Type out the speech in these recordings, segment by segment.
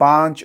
5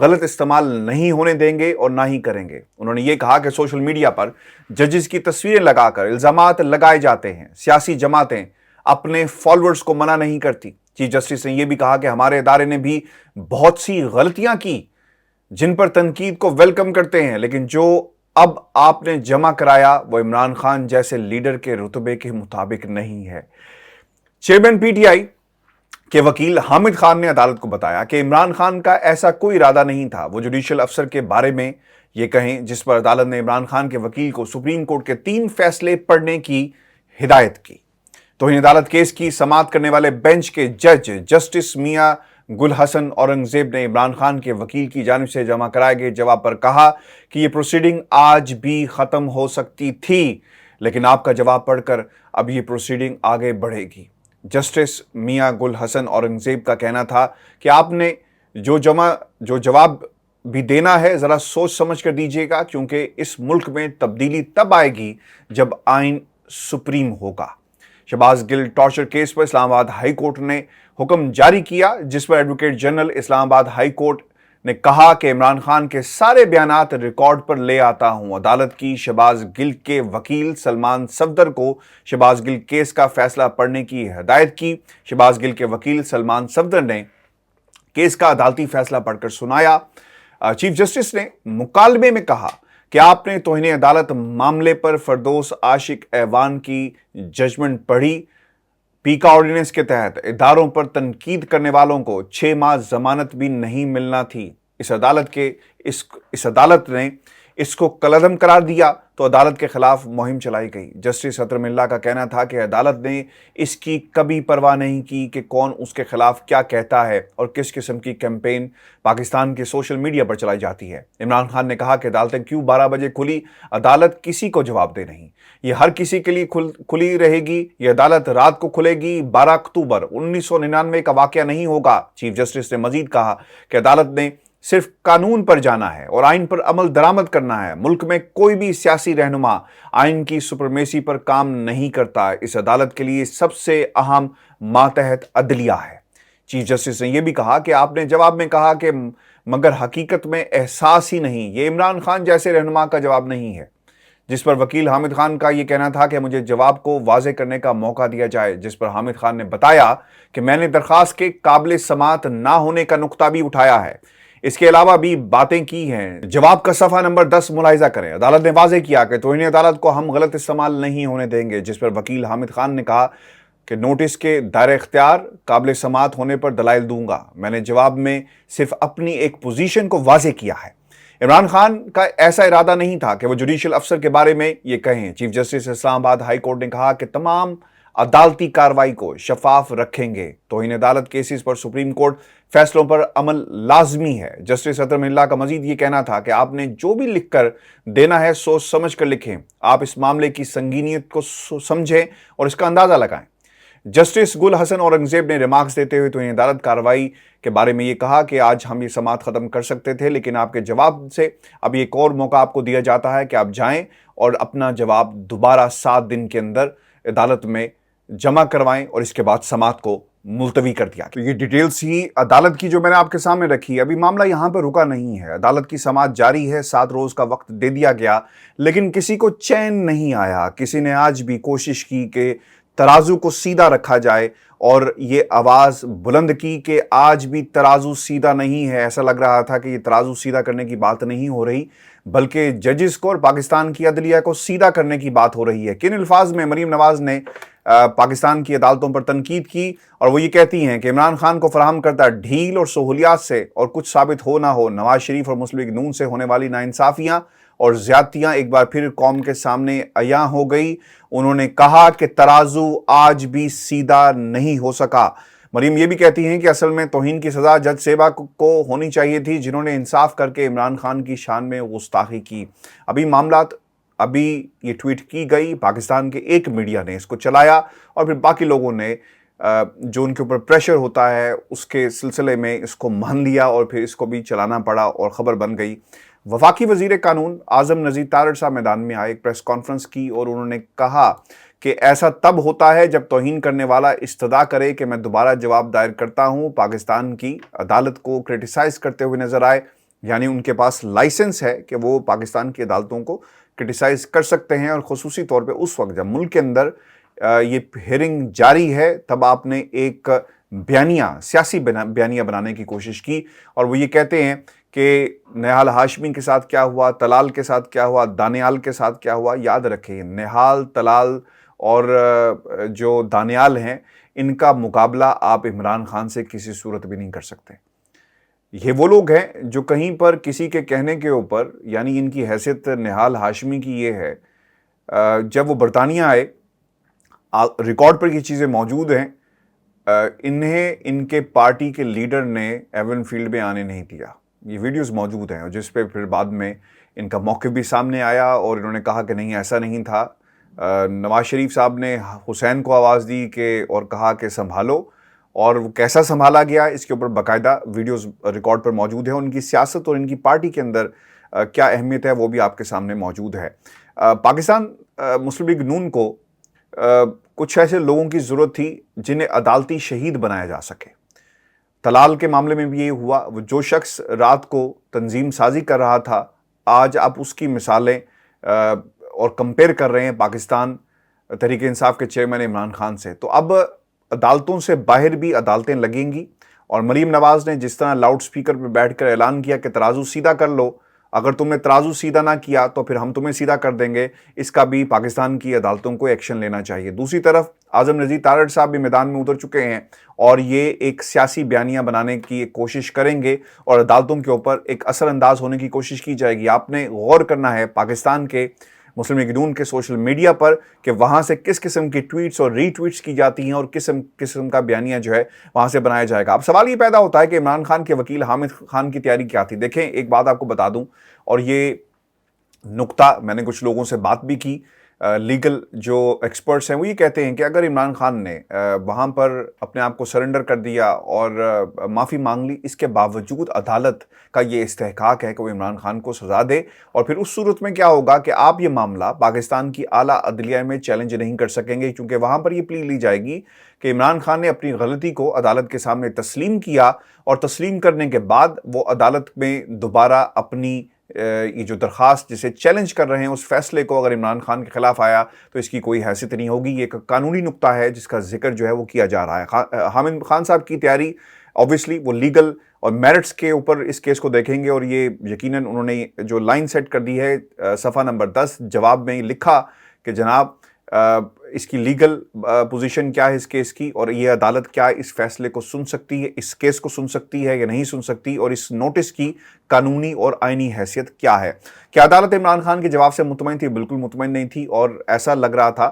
غلط استعمال نہیں ہونے دیں گے اور نہ ہی کریں گے۔ انہوں نے یہ کہا کہ سوشل میڈیا پر ججز کی تصویریں لگا کر الزامات لگائے جاتے ہیں، سیاسی جماعتیں اپنے فالوورز کو منع نہیں کرتی۔ چیف جسٹس نے یہ بھی کہا کہ ہمارے ادارے نے بھی بہت سی غلطیاں کی جن پر تنقید کو ویلکم کرتے ہیں، لیکن جو اب آپ نے جمع کرایا وہ عمران خان جیسے لیڈر کے رتبے کے مطابق نہیں ہے۔ چیئرمین پی ٹی آئی کے وکیل حامد خان نے عدالت کو بتایا کہ عمران خان کا ایسا کوئی ارادہ نہیں تھا وہ جوڈیشل افسر کے بارے میں یہ کہیں، جس پر عدالت نے عمران خان کے وکیل کو سپریم کورٹ کے 3 فیصلے پڑھنے کی ہدایت کی۔ توہین عدالت کیس کی سماعت کرنے والے بینچ کے جج جسٹس میاں گل حسن اورنگزیب نے عمران خان کے وکیل کی جانب سے جمع کرائے گئے جواب پر کہا کہ یہ پروسیڈنگ آج بھی ختم ہو سکتی تھی، لیکن آپ کا جواب پڑھ کر اب یہ پروسیڈنگ آگے بڑھے گی۔ جسٹس میاں گل حسن اورنگزیب کا کہنا تھا کہ آپ نے جو جواب بھی دینا ہے ذرا سوچ سمجھ کر دیجیے گا، کیونکہ اس ملک میں تبدیلی تب آئے گی جب آئین سپریم ہوگا۔ شہباز گل ٹارچر کیس پر اسلام آباد ہائی کورٹ نے حکم جاری کیا، جس پر ایڈوکیٹ جنرل اسلام آباد ہائی کورٹ نے کہا کہ عمران خان کے سارے بیانات ریکارڈ پر لے آتا ہوں۔ عدالت کی شہباز گل کے وکیل سلمان صفدر کو شہباز گل کیس کا فیصلہ پڑھنے کی ہدایت کی۔ شہباز گل کے وکیل سلمان صفدر نے کیس کا عدالتی فیصلہ پڑھ کر سنایا۔ چیف جسٹس نے مکالمے میں کہا کہ آپ نے توہین عدالت معاملے پر فردوس عاشق ایوان کی ججمنٹ پڑھی۔ پیکا آرڈیننس کے تحت اداروں پر تنقید کرنے والوں کو 6 ماہ ضمانت بھی نہیں ملنا تھی۔ اس عدالت نے اس کو کالعدم قرار دیا تو عدالت کے خلاف مہم چلائی گئی۔ جسٹس اطہر ملا کا کہنا تھا کہ عدالت نے اس کی کبھی پرواہ نہیں کی کہ کون اس کے خلاف کیا کہتا ہے اور کس قسم کی کیمپین پاکستان کے سوشل میڈیا پر چلائی جاتی ہے۔ عمران خان نے کہا کہ عدالتیں کیوں 12 بجے کھلی، عدالت کسی کو جواب دے نہیں، یہ ہر کسی کے لیے کھلی رہے گی۔ یہ عدالت رات کو کھلے گی، 12 اکتوبر 1999 کا واقعہ نہیں ہوگا۔ چیف جسٹس نے مزید کہا کہ عدالت نے صرف قانون پر جانا ہے اور آئین پر عمل درآمد کرنا ہے۔ ملک میں کوئی بھی سیاسی رہنما آئین کی سپرمیسی پر کام نہیں کرتا۔ اس عدالت کے لیے سب سے اہم ماتحت عدلیہ ہے۔ چیف جسٹس نے یہ بھی کہا کہ آپ نے جواب میں کہا کہ مگر حقیقت میں احساس ہی نہیں، یہ عمران خان جیسے رہنما کا جواب نہیں ہے، جس پر وکیل حامد خان کا یہ کہنا تھا کہ مجھے جواب کو واضح کرنے کا موقع دیا جائے، جس پر حامد خان نے بتایا کہ میں نے درخواست کے قابل سماعت نہ ہونے کا نقطہ بھی اٹھایا ہے، اس کے علاوہ بھی باتیں کی ہیں۔ جواب کا صفحہ نمبر 10 ملاحظہ کریں۔ عدالت نے واضح کیا کہ توہین عدالت کو ہم غلط استعمال نہیں ہونے دیں گے، جس پر وکیل حامد خان نے کہا کہ نوٹس کے دائرہ اختیار قابل سماعت ہونے پر دلائل دوں گا، میں نے جواب میں صرف اپنی ایک پوزیشن کو واضح کیا ہے۔ عمران خان کا ایسا ارادہ نہیں تھا کہ وہ جوڈیشل افسر کے بارے میں یہ کہیں۔ چیف جسٹس اسلام آباد ہائی کورٹ نے کہا کہ تمام عدالتی کارروائی کو شفاف رکھیں گے۔ توہین عدالت کیسز پر سپریم کورٹ فیصلوں پر عمل لازمی ہے۔ جسٹس اطہر ملا کا مزید یہ کہنا تھا کہ آپ نے جو بھی لکھ کر دینا ہے سوچ سمجھ کر لکھیں، آپ اس معاملے کی سنگینیت کو سمجھیں اور اس کا اندازہ لگائیں۔ جسٹس گل حسن اورنگزیب نے ریمارکس دیتے ہوئے توہین عدالت کارروائی کے بارے میں یہ کہا کہ آج ہم یہ سماعت ختم کر سکتے تھے، لیکن آپ کے جواب سے اب ایک اور موقع آپ کو دیا جاتا ہے کہ آپ جائیں اور اپنا جواب دوبارہ 7 دن کے اندر عدالت میں جمع کروائیں، اور اس کے بعد سماعت کو ملتوی کر دیا۔ تو یہ ڈیٹیلز ہی عدالت کی جو میں نے آپ کے سامنے رکھی، ابھی معاملہ یہاں پر رکا نہیں ہے، عدالت کی سماعت جاری ہے، 7 روز کا وقت دے دیا گیا، لیکن کسی کو چین نہیں آیا۔ کسی نے آج بھی کوشش کی کہ ترازو کو سیدھا رکھا جائے اور یہ آواز بلند کی کہ آج بھی ترازو سیدھا نہیں ہے۔ ایسا لگ رہا تھا کہ یہ ترازو سیدھا کرنے کی بات نہیں ہو رہی، بلکہ ججز کو اور پاکستان کی عدلیہ کو سیدھا کرنے کی بات ہو رہی ہے۔ کن الفاظ میں مریم نواز نے پاکستان کی عدالتوں پر تنقید کی، اور وہ یہ کہتی ہیں کہ عمران خان کو فراہم کردہ ڈھیل اور سہولیات سے اور کچھ ثابت ہو نہ ہو، نواز شریف اور مسلم لیگ نون سے ہونے والی ناانصافیاں اور زیادتیاں ایک بار پھر قوم کے سامنے عیاں ہو گئی۔ انہوں نے کہا کہ ترازو آج بھی سیدھا نہیں ہو سکا۔ مریم یہ بھی کہتی ہیں کہ اصل میں توہین کی سزا جج صاحبہ کو ہونی چاہیے تھی، جنہوں نے انصاف کر کے عمران خان کی شان میں گستاخی کی۔ ابھی یہ ٹویٹ کی گئی، پاکستان کے ایک میڈیا نے اس کو چلایا، اور پھر باقی لوگوں نے جو ان کے اوپر پریشر ہوتا ہے اس کے سلسلے میں اس کو مان لیا اور پھر اس کو بھی چلانا پڑا اور خبر بن گئی۔ وفاقی وزیر قانون اعظم نذیر تارڑ صاحب میدان میں آئے، ایک پریس کانفرنس کی، اور انہوں نے کہا کہ ایسا تب ہوتا ہے جب توہین کرنے والا استدعا کرے کہ میں دوبارہ جواب دائر کرتا ہوں۔ پاکستان کی عدالت کو کرٹیسائز کرتے ہوئے نظر آئے۔ یعنی ان کے پاس لائسنس ہے کہ وہ پاکستان کی عدالتوں کو کرٹیسائز کر سکتے ہیں، اور خصوصی طور پہ اس وقت جب ملک کے اندر یہ ہیئرنگ جاری ہے تب آپ نے ایک بیانیہ، سیاسی بیانیہ بنانے کی کوشش کی، اور وہ یہ کہتے ہیں کہ نہال ہاشمی کے ساتھ کیا ہوا، طلال کے ساتھ کیا ہوا، دانیال کے ساتھ کیا ہوا. یاد رکھیں نہال، طلال اور جو دانیال ہیں ان کا مقابلہ آپ عمران خان سے کسی صورت بھی نہیں کر سکتے. یہ وہ لوگ ہیں جو کہیں پر کسی کے کہنے کے اوپر، یعنی ان کی حیثیت نہال ہاشمی کی یہ ہے، جب وہ برطانیہ آئے، ریکارڈ پر یہ چیزیں موجود ہیں، انہیں ان کے پارٹی کے لیڈر نے ایون فیلڈ میں آنے نہیں دیا. یہ ویڈیوز موجود ہیں، اور جس پہ پھر بعد میں ان کا موقف بھی سامنے آیا اور انہوں نے کہا کہ نہیں ایسا نہیں تھا. نواز شریف صاحب نے حسین کو آواز دی کہ اور کہا کہ سنبھالو، اور وہ کیسا سنبھالا گیا اس کے اوپر باقاعدہ ویڈیوز ریکارڈ پر موجود ہیں. ان کی سیاست اور ان کی پارٹی کے اندر کیا اہمیت ہے وہ بھی آپ کے سامنے موجود ہے. پاکستان مسلم لیگ نون کو کچھ ایسے لوگوں کی ضرورت تھی جنہیں عدالتی شہید بنایا جا سکے. طلال کے معاملے میں بھی یہ ہوا. وہ جو شخص رات کو تنظیم سازی کر رہا تھا، آج آپ اس کی مثالیں اور کمپیئر کر رہے ہیں پاکستان تحریک انصاف کے چیئرمین عمران خان سے. تو اب عدالتوں سے باہر بھی عدالتیں لگیں گی، اور مریم نواز نے جس طرح لاؤڈ سپیکر پہ بیٹھ کر اعلان کیا کہ ترازو سیدھا کر لو، اگر تم نے ترازو سیدھا نہ کیا تو پھر ہم تمہیں سیدھا کر دیں گے، اس کا بھی پاکستان کی عدالتوں کو ایکشن لینا چاہیے. دوسری طرف اعظم نذیر تارڑ صاحب بھی میدان میں اتر چکے ہیں، اور یہ ایک سیاسی بیانیہ بنانے کی ایک کوشش کریں گے، اور عدالتوں کے اوپر ایک اثر انداز ہونے کی کوشش کی جائے گی. آپ نے غور کرنا ہے پاکستان کے مسلم لیگ نون کے سوشل میڈیا پر کہ وہاں سے کس قسم کی ٹویٹس اور ری ٹویٹس کی جاتی ہیں، اور کس قسم کا بیانیہ جو ہے وہاں سے بنایا جائے گا. اب سوال یہ پیدا ہوتا ہے کہ عمران خان کے وکیل حامد خان کی تیاری کیا تھی. دیکھیں ایک بات آپ کو بتا دوں، اور یہ نقطہ میں نے کچھ لوگوں سے بات بھی کی، لیگل جو ایکسپرٹس ہیں وہ یہ کہتے ہیں کہ اگر عمران خان نے وہاں پر اپنے آپ کو سرنڈر کر دیا اور معافی مانگ لی، اس کے باوجود عدالت کا یہ استحقاق ہے کہ وہ عمران خان کو سزا دے، اور پھر اس صورت میں کیا ہوگا کہ آپ یہ معاملہ پاکستان کی اعلیٰ عدلیہ میں چیلنج نہیں کر سکیں گے، کیونکہ وہاں پر یہ پلی لی جائے گی کہ عمران خان نے اپنی غلطی کو عدالت کے سامنے تسلیم کیا، اور تسلیم کرنے کے بعد وہ عدالت میں دوبارہ اپنی یہ جو درخواست جسے چیلنج کر رہے ہیں اس فیصلے کو اگر عمران خان کے خلاف آیا تو اس کی کوئی حیثیت نہیں ہوگی. یہ ایک قانونی نقطہ ہے جس کا ذکر جو ہے وہ کیا جا رہا ہے. حامد خان صاحب کی تیاری obviously وہ لیگل اور میرٹس کے اوپر اس کیس کو دیکھیں گے، اور یہ یقیناً انہوں نے جو لائن سیٹ کر دی ہے صفحہ نمبر 10 جواب میں لکھا کہ جناب اس کی لیگل پوزیشن کیا ہے اس کیس کی، اور یہ عدالت کیا اس فیصلے کو سن سکتی ہے، اس کیس کو سن سکتی ہے یا نہیں سن سکتی، اور اس نوٹس کی قانونی اور آئینی حیثیت کیا ہے. کیا عدالت عمران خان کے جواب سے مطمئن تھی؟ بالکل مطمئن نہیں تھی، اور ایسا لگ رہا تھا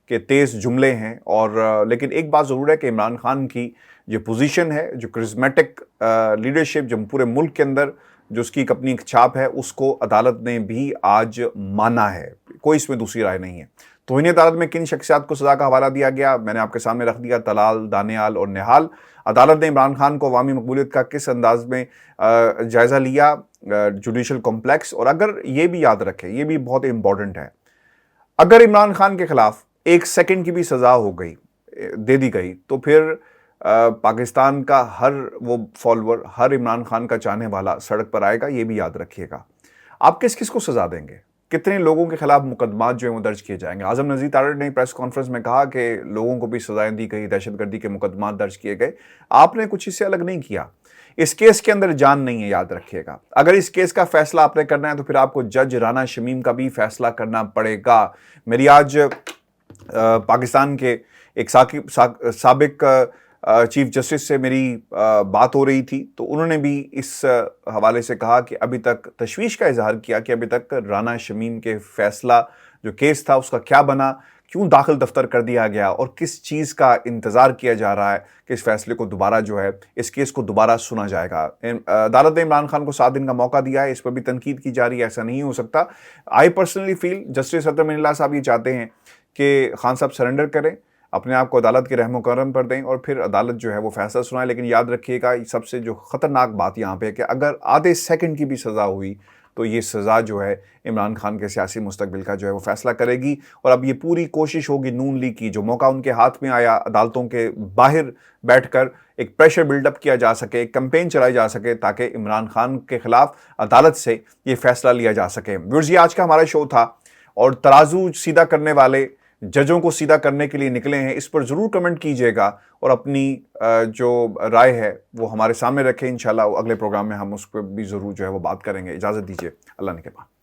کہ تیز جملے ہیں. اور لیکن ایک بات ضرور ہے کہ عمران خان کی جو پوزیشن ہے، جو کرزمیٹک لیڈرشپ جو پورے ملک کے اندر جو اس کی ایک اپنی ایک چھاپ ہے، اس کو عدالت نے بھی آج مانا ہے، کوئی اس میں دوسری رائے نہیں ہے. توہین عدالت میں کن شخصیات کو سزا کا حوالہ دیا گیا؟ میں نے آپ کے سامنے رکھ دیا: طلال، دانیال اور نہال. عدالت نے عمران خان کو عوامی مقبولیت کا کس انداز میں جائزہ لیا؟ Judicial complex. اور اگر یہ بھی یاد رکھیں، یہ بھی بہت امپورٹنٹ ہے، اگر عمران خان کے خلاف 1 سیکنڈ کی بھی سزا ہو گئی، دے دی گئی، تو پھر پاکستان کا ہر وہ فالوور، ہر عمران خان کا چاہنے والا سڑک پر آئے گا. یہ بھی یاد رکھیے گا. آپ کس کس کو سزا دیں گے؟ کتنے لوگوں کے خلاف مقدمات جو ہیں وہ درج کیے جائیں گے؟ اعظم نذیر تارڑ نے پریس کانفرنس میں کہا کہ لوگوں کو بھی سزائیں دی گئی، دہشت گردی کے مقدمات درج کیے گئے. آپ نے کچھ اس سے الگ نہیں کیا. اس کیس کے اندر جان نہیں ہے، یاد رکھیے گا. اگر اس کیس کا فیصلہ آپ نے کرنا ہے تو پھر آپ کو جج رانا شمیم کا بھی فیصلہ کرنا پڑے گا. میری آج پاکستان کے ایک سابق چیف جسٹس سے میری بات ہو رہی تھی، تو انہوں نے بھی اس حوالے سے کہا کہ ابھی تک تشویش کا اظہار کیا کہ ابھی تک رانا شمیم کے فیصلہ جو کیس تھا اس کا کیا بنا، کیوں داخل دفتر کر دیا گیا، اور کس چیز کا انتظار کیا جا رہا ہے کہ اس فیصلے کو دوبارہ جو ہے اس کیس کو دوبارہ سنا جائے گا. عدالت نے عمران خان کو 7 دن کا موقع دیا ہے، اس پر بھی تنقید کی جا رہی ہے. ایسا نہیں ہو سکتا. آئی پرسنلی فیل جسٹس اطہر من اللہ صاحب یہ چاہتے ہیں کہ خان صاحب سرنڈر کریں، اپنے آپ کو عدالت کے رحم و کرم پر دیں، اور پھر عدالت جو ہے وہ فیصلہ سنائے. لیکن یاد رکھیے گا سب سے جو خطرناک بات یہاں پہ ہے کہ اگر آدھے سیکنڈ کی بھی سزا ہوئی تو یہ سزا جو ہے عمران خان کے سیاسی مستقبل کا جو ہے وہ فیصلہ کرے گی. اور اب یہ پوری کوشش ہوگی نون لیگ کی, جو موقع ان کے ہاتھ میں آیا عدالتوں کے باہر بیٹھ کر ایک پریشر بلڈ اپ کیا جا سکے, ایک کمپین چلائی جا سکے تاکہ عمران خان کے خلاف عدالت سے یہ فیصلہ لیا جا سکے. ویورز, یہ آج کا ہمارا شو تھا, اور ترازو سیدھا کرنے والے ججوں کو سیدھا کرنے کے لیے نکلے ہیں. اس پر ضرور کمنٹ کیجئے گا اور اپنی جو رائے ہے وہ ہمارے سامنے رکھیں. انشاءاللہ اگلے پروگرام میں ہم اس پہ بھی ضرور جو ہے وہ بات کریں گے. اجازت دیجئے, اللہ نے کے پاس.